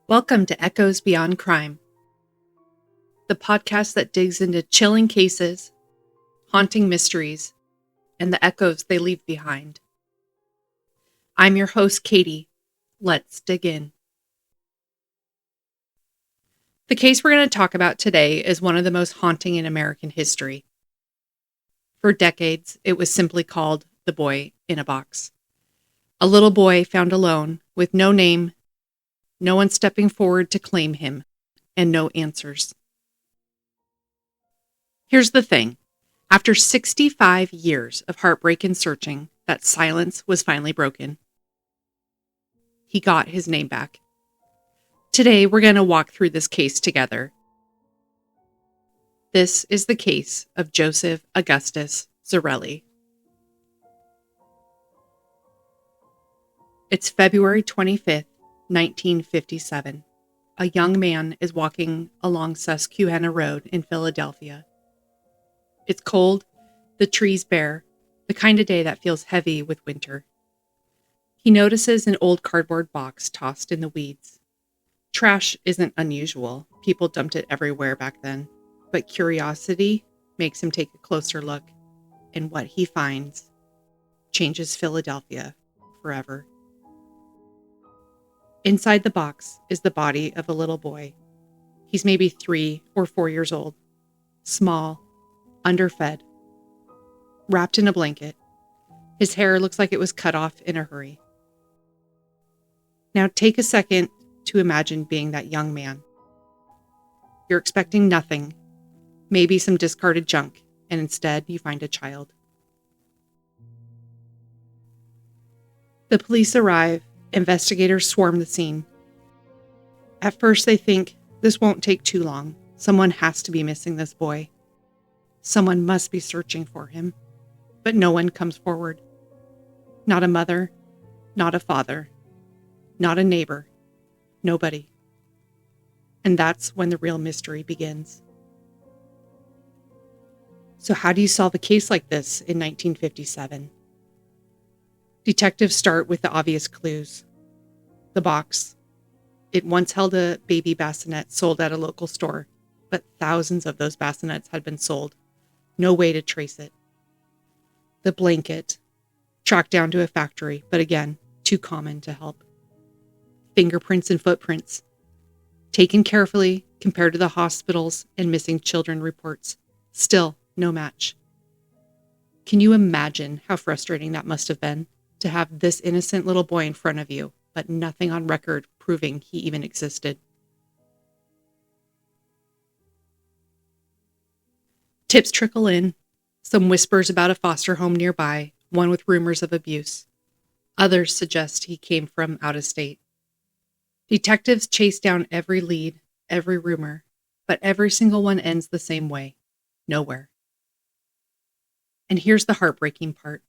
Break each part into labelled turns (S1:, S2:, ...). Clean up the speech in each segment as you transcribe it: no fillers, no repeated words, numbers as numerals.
S1: Welcome to Echoes Beyond Crime, the podcast that digs into chilling cases, haunting mysteries, and the echoes they leave behind. I'm your host, Katie. Let's dig in. The case we're going to talk about today is one of the most haunting in American history. For decades, it was simply called The Boy in a Box. A little boy found alone, with no name, no one stepping forward to claim him, and no answers. Here's the thing. After 65 years of heartbreak and searching, that silence was finally broken. He got his name back. Today, we're going to walk through this case together. This is the case of Joseph Augustus Zarelli. It's February 25th, 1957. A young man is walking along Susquehanna Road in Philadelphia. It's cold, the trees bare, the kind of day that feels heavy with winter. He notices an old cardboard box tossed in the weeds. Trash isn't unusual. People dumped it everywhere back then. But curiosity makes him take a closer look, and what he finds changes Philadelphia forever. Inside the box is the body of a little boy. He's maybe 3 or 4 years old, small, underfed, wrapped in a blanket. His hair looks like it was cut off in a hurry. Now take a second to imagine being that young man. You're expecting nothing, maybe some discarded junk, and instead you find a child. The police arrive. Investigators swarm the scene. At first they think this won't take too long. Someone has to be missing this boy. Someone must be searching for him. But no one comes forward. Not a mother, not a father, not a neighbor, nobody. And that's when the real mystery begins. So how do you solve a case like this in 1957? Detectives start with the obvious clues. The box. It once held a baby bassinet sold at a local store, but thousands of those bassinets had been sold. No way to trace it. The blanket. Tracked down to a factory, but again, too common to help. Fingerprints and footprints. Taken carefully, compared to the hospitals and missing children reports. Still, no match. Can you imagine how frustrating that must have been? To have this innocent little boy in front of you, but nothing on record proving he even existed. Tips trickle in. Some whispers about a foster home nearby, one with rumors of abuse. Others suggest he came from out of state. Detectives chase down every lead, every rumor, but every single one ends the same way. Nowhere. And here's the heartbreaking part.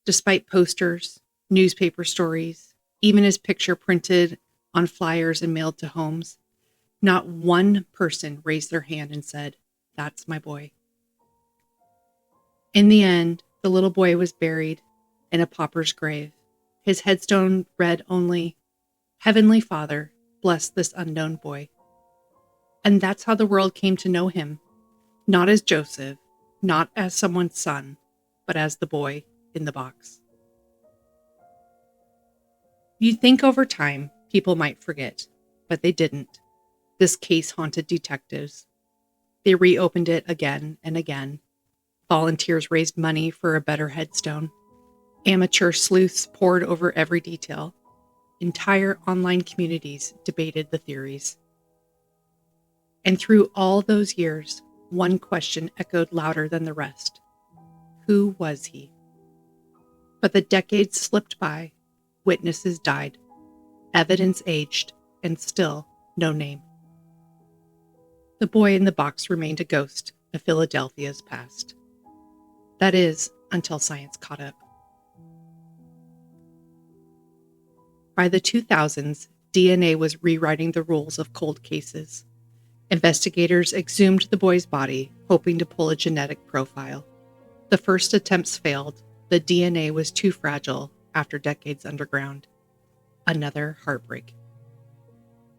S1: Despite posters, newspaper stories, even his picture printed on flyers and mailed to homes, not one person raised their hand and said, "That's my boy." In the end, the little boy was buried in a pauper's grave. His headstone read only, "Heavenly Father, bless this unknown boy." And that's how the world came to know him. Not as Joseph, not as someone's son, but as the boy in the box. You'd think over time people might forget, but they didn't. This case haunted detectives. They reopened it again and again. Volunteers raised money for a better headstone. Amateur sleuths pored over every detail. Entire online communities debated the theories. And through all those years, one question echoed louder than the rest. Who was he? But the decades slipped by, witnesses died, evidence aged, and still no name. The boy in the box remained a ghost of Philadelphia's past. That is, until science caught up. By the 2000s, DNA was rewriting the rules of cold cases. Investigators exhumed the boy's body, hoping to pull a genetic profile. The first attempts failed. The DNA was too fragile after decades underground. Another heartbreak.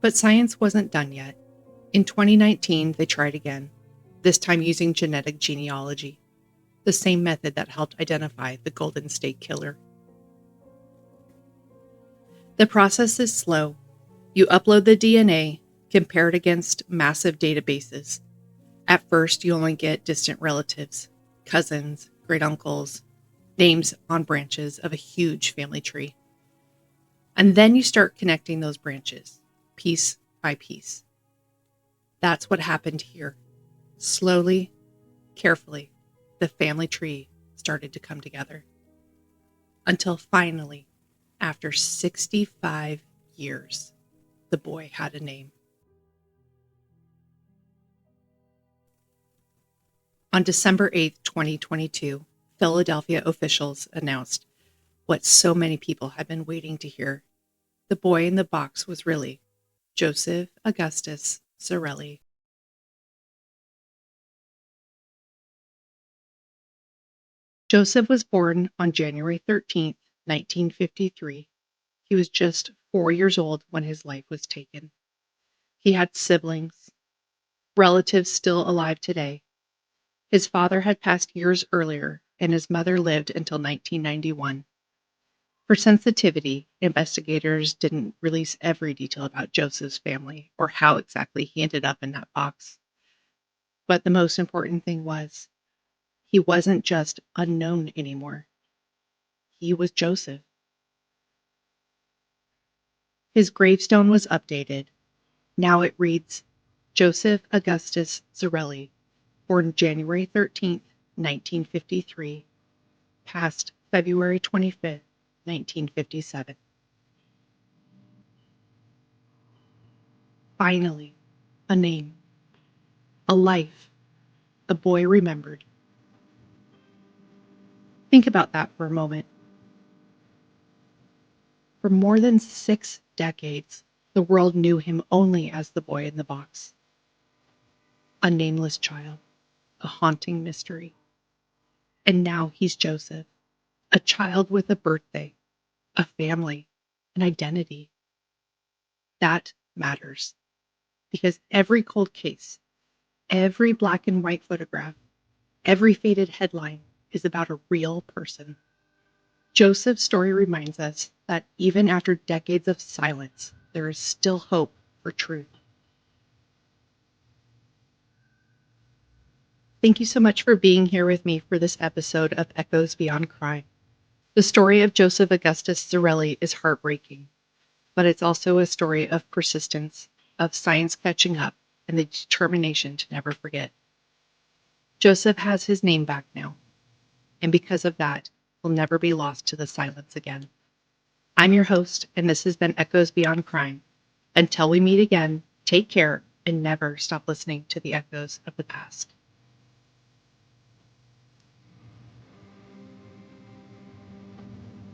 S1: But science wasn't done yet. In 2019, they tried again, this time using genetic genealogy, the same method that helped identify the Golden State Killer. The process is slow. You upload the DNA, compare it against massive databases. At first, you only get distant relatives, cousins, great uncles, names on branches of a huge family tree. And then you start connecting those branches, piece by piece. That's what happened here. Slowly, carefully, the family tree started to come together. Until finally, after 65 years, the boy had a name. On December 8th, 2022, Philadelphia officials announced what so many people had been waiting to hear. The boy in the box was really Joseph Augustus Zarelli. Joseph was born on January 13th, 1953. He was just 4 years old when his life was taken. He had siblings, relatives still alive today. His father had passed years earlier, and his mother lived until 1991. For sensitivity, investigators didn't release every detail about Joseph's family or how exactly he ended up in that box. But the most important thing was, he wasn't just unknown anymore. He was Joseph. His gravestone was updated. Now it reads, Joseph Augustus Zarelli, born January 13th, 1953, passed February 25th, 1957. Finally, a name, a life, a boy remembered. Think about that for a moment. For more than 6 decades, the world knew him only as the boy in the box. A nameless child, a haunting mystery. And now he's Joseph, a child with a birthday, a family, an identity. That matters. Because every cold case, every black and white photograph, every faded headline is about a real person. Joseph's story reminds us that even after decades of silence, there is still hope for truth. Thank you so much for being here with me for this episode of Echoes Beyond Crime. The story of Joseph Augustus Zarelli is heartbreaking, but it's also a story of persistence, of science catching up, and the determination to never forget. Joseph has his name back now, and because of that, will never be lost to the silence again. I'm your host, and this has been Echoes Beyond Crime. Until we meet again, take care and never stop listening to the echoes of the past.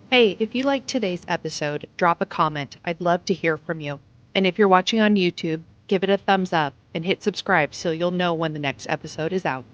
S1: Hey, if you liked today's episode, drop a comment. I'd love to hear from you. And if you're watching on YouTube, give it a thumbs up and hit subscribe so you'll know when the next episode is out.